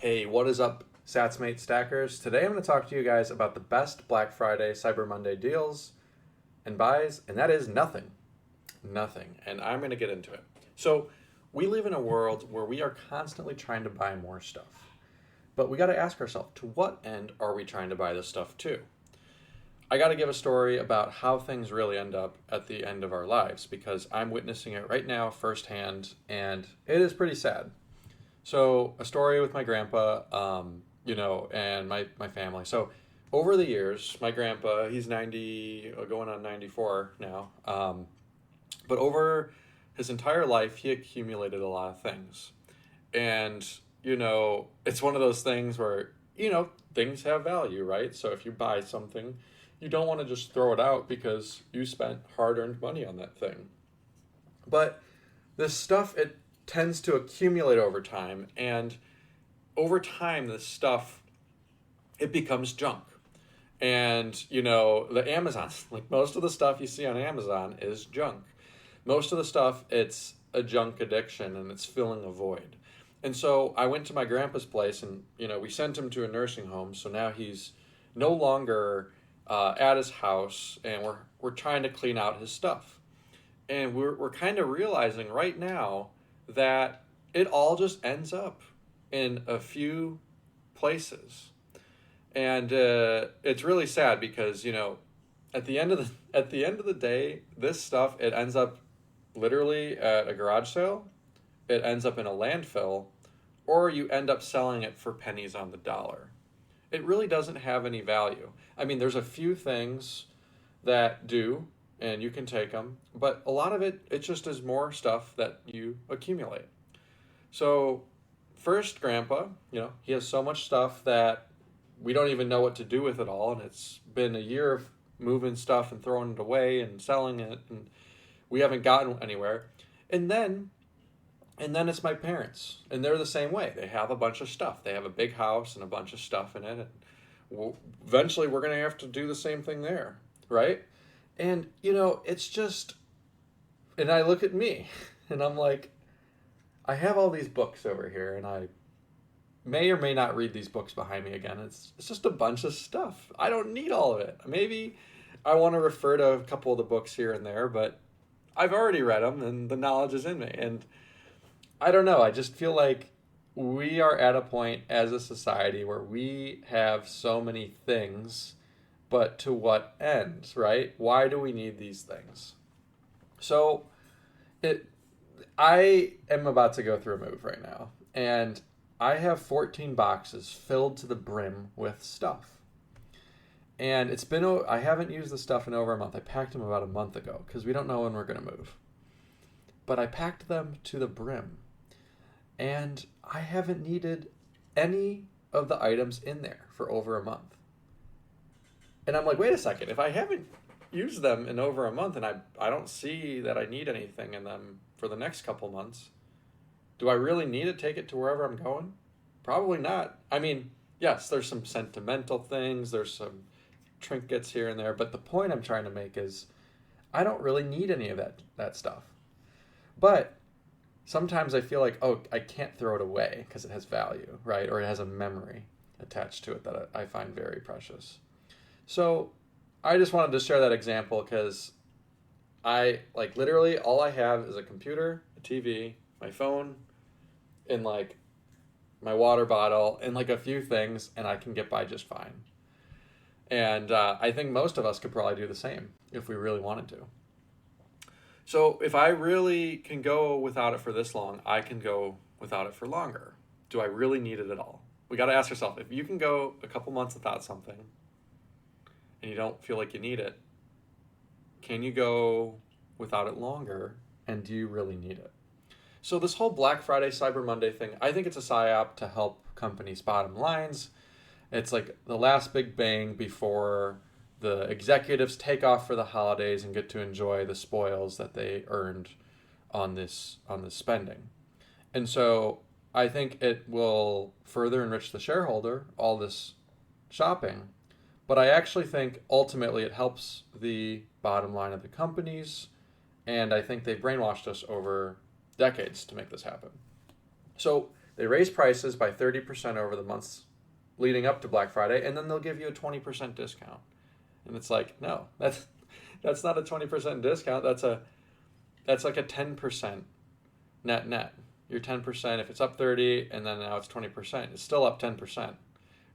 Hey, what is up, Satsmate Stackers? Today I'm going to talk to you guys about the best Black Friday, Cyber Monday deals and buys, and that is nothing. Nothing. And I'm going to get into it. So, we live in a world where we are constantly trying to buy more stuff. But we got to ask ourselves, to what end are we trying to buy this stuff to? I got to give a story about how things really end up at the end of our lives because I'm witnessing it right now firsthand, and it is pretty sad. So a story with my grandpa, and my family. So over the years, my grandpa, he's 90, going on 94 now. But over his entire life, he accumulated a lot of things. And, it's one of those things where, things have value, right? So if you buy something, you don't want to just throw it out because you spent hard-earned money on that thing. But this stuff, it tends to accumulate over time, and over time this stuff, it becomes junk. And the Amazon, like most of the stuff you see on Amazon is junk. Most of the stuff, it's a junk addiction and it's filling a void. And so I went to my grandpa's place, and we sent him to a nursing home, so now he's no longer at his house, and we're trying to clean out his stuff. And we're kind of realizing right now that it all just ends up in a few places. And it's really sad because, at the end of the day, this stuff, it ends up literally at a garage sale, it ends up in a landfill, or you end up selling it for pennies on the dollar. It really doesn't have any value. I mean, there's a few things that do, and you can take them, but a lot of it just is more stuff that you accumulate. So first, grandpa, he has so much stuff that we don't even know what to do with it all, and it's been a year of moving stuff and throwing it away and selling it, and we haven't gotten anywhere. And then it's my parents, and they're the same way. They have a bunch of stuff. They have a big house and a bunch of stuff in it, and eventually we're going to have to do the same thing there, right? And, it's just, and I look at me, and I'm like, I have all these books over here, and I may or may not read these books behind me again. It's just a bunch of stuff. I don't need all of it. Maybe I want to refer to a couple of the books here and there, but I've already read them, and the knowledge is in me. And I don't know, I just feel like we are at a point as a society where we have so many things, but to what end, right? Why do we need these things? So I am about to go through a move right now, and I have 14 boxes filled to the brim with stuff. And I haven't used the stuff in over a month. I packed them about a month ago because we don't know when we're going to move. But I packed them to the brim. And I haven't needed any of the items in there for over a month. And I'm like, wait a second, if I haven't used them in over a month and I don't see that I need anything in them for the next couple months, do I really need to take it to wherever I'm going? Probably not. I mean, yes, there's some sentimental things, there's some trinkets here and there, but the point I'm trying to make is I don't really need any of that stuff. But sometimes I feel like, I can't throw it away because it has value, right? Or it has a memory attached to it that I find very precious. So I just wanted to share that example because literally all I have is a computer, a TV, my phone, and my water bottle, and a few things, and I can get by just fine. And I think most of us could probably do the same if we really wanted to. So if I really can go without it for this long, I can go without it for longer. Do I really need it at all? We got to ask ourselves, if you can go a couple months without something and you don't feel like you need it, can you go without it longer, and do you really need it? So this whole Black Friday, Cyber Monday thing, I think it's a psyop to help companies' bottom lines. It's like the last big bang before the executives take off for the holidays and get to enjoy the spoils that they earned on this spending. And so I think it will further enrich the shareholder, all this shopping. But I actually think ultimately it helps the bottom line of the companies. And I think they've brainwashed us over decades to make this happen. So They raise prices by 30% over the months leading up to Black Friday, and then they'll give you a 20% discount. And it's like, no, that's not a 20% discount. That's like a 10% net. You're 10%. If it's up 30 and then now it's 20%, it's still up 10%,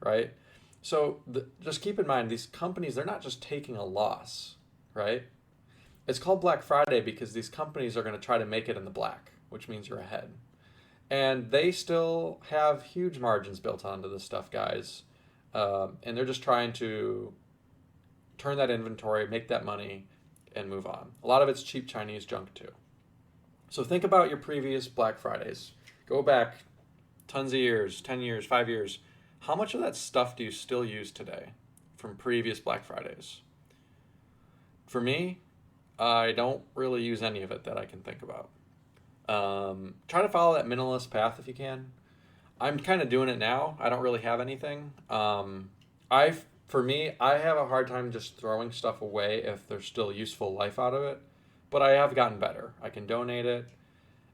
right? So just keep in mind, these companies, they're not just taking a loss, right? It's called Black Friday because these companies are going to try to make it in the black, which means you're ahead. And they still have huge margins built onto this stuff, guys. And they're just trying to turn that inventory, make that money, and move on. A lot of it's cheap Chinese junk too. So think about your previous Black Fridays. Go back tons of years, 10 years, 5 years. How much of that stuff do you still use today from previous Black Fridays? For me, I don't really use any of it that I can think about. Try to follow that minimalist path if you can. I'm kind of doing it now. I don't really have anything. For me, I have a hard time just throwing stuff away if there's still useful life out of it. But I have gotten better. I can donate it.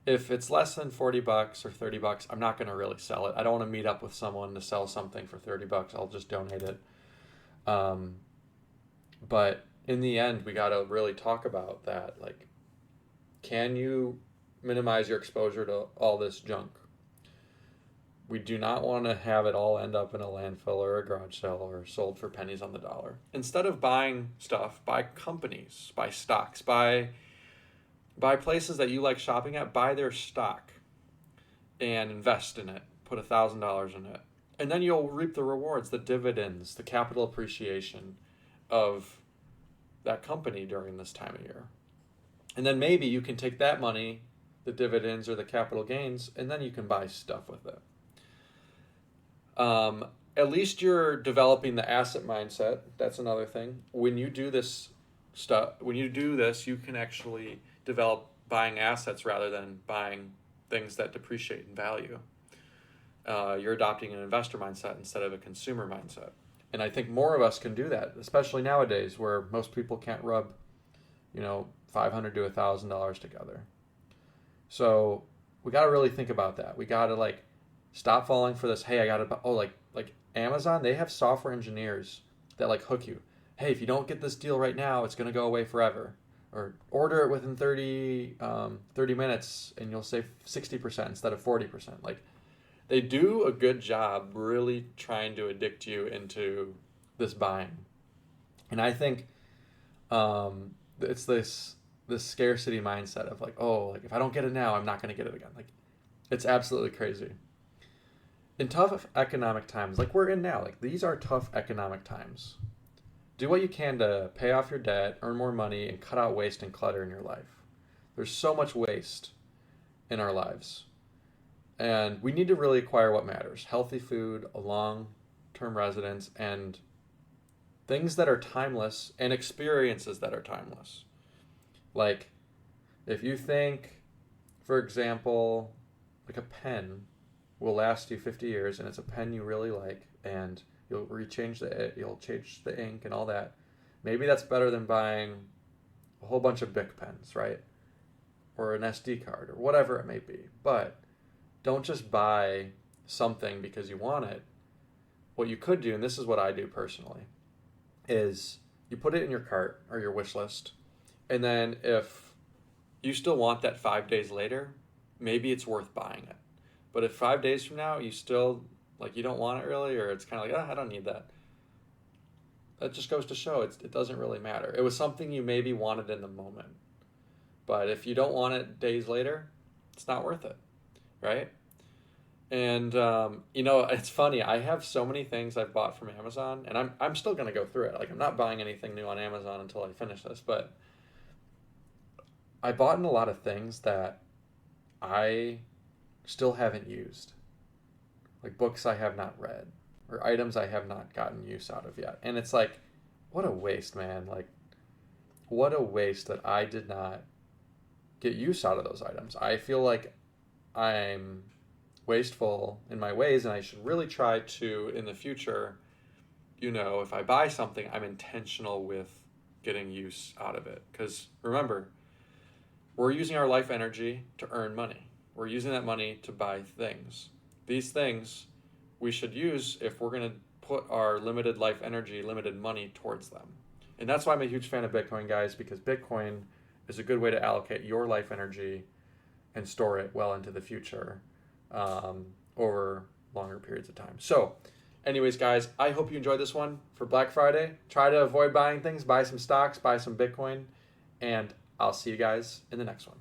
If it's less than $40 or $30, I'm not going to really sell it. I don't want to meet up with someone to sell something for $30. I'll just donate it. But in the end, we got to really talk about that. Like, can you minimize your exposure to all this junk? We do not want to have it all end up in a landfill or a garage sale or sold for pennies on the dollar. Instead of buying stuff, buy companies, buy stocks, buy places that you like shopping at, buy their stock and invest in it. Put $1,000 in it. And then you'll reap the rewards, the dividends, the capital appreciation of that company during this time of year. And then maybe you can take that money, the dividends or the capital gains, and then you can buy stuff with it. At least you're developing the asset mindset. That's another thing. When you do this, you can actually develop buying assets rather than buying things that depreciate in value. You're adopting an investor mindset instead of a consumer mindset. And I think more of us can do that, especially nowadays where most people can't rub, $500 to $1,000 together. So we got to really think about that. We got to stop falling for this. Hey, I got to, like Amazon, they have software engineers that hook you. Hey, if you don't get this deal right now, it's going to go away forever. Or order it within 30 minutes and you'll save 60% instead of 40%. They do a good job really trying to addict you into this buying. And I think it's this scarcity mindset of if I don't get it now, I'm not going to get it again. It's absolutely crazy. In tough economic times, like we're in now, these are tough economic times. Do what you can to pay off your debt, earn more money, and cut out waste and clutter in your life. There's so much waste in our lives. And we need to really acquire what matters. Healthy food, a long-term residence, and things that are timeless and experiences that are timeless. If you think, for example, a pen will last you 50 years and it's a pen you really like and you'll change the ink and all that. Maybe that's better than buying a whole bunch of Bic pens, right? Or an SD card or whatever it may be. But don't just buy something because you want it. What you could do, and this is what I do personally, is you put it in your cart or your wish list. And then if you still want that 5 days later, maybe it's worth buying it. But if 5 days from now you still you don't want it really, or it's kind of I don't need that. That just goes to show it doesn't really matter. It was something you maybe wanted in the moment. But if you don't want it days later, it's not worth it, right? And, it's funny. I have so many things I've bought from Amazon, and I'm still going to go through it. I'm not buying anything new on Amazon until I finish this, but I bought in a lot of things that I still haven't used. Books I have not read, or items I have not gotten use out of yet. And it's what a waste, man. What a waste that I did not get use out of those items. I feel like I'm wasteful in my ways, and I should really try to, in the future, if I buy something, I'm intentional with getting use out of it. Because remember, we're using our life energy to earn money. We're using that money to buy things. these things we should use if we're going to put our limited life energy, limited money towards them. And that's why I'm a huge fan of Bitcoin, guys, because Bitcoin is a good way to allocate your life energy and store it well into the future over longer periods of time. So anyways, guys, I hope you enjoyed this one for Black Friday. Try to avoid buying things, buy some stocks, buy some Bitcoin, and I'll see you guys in the next one.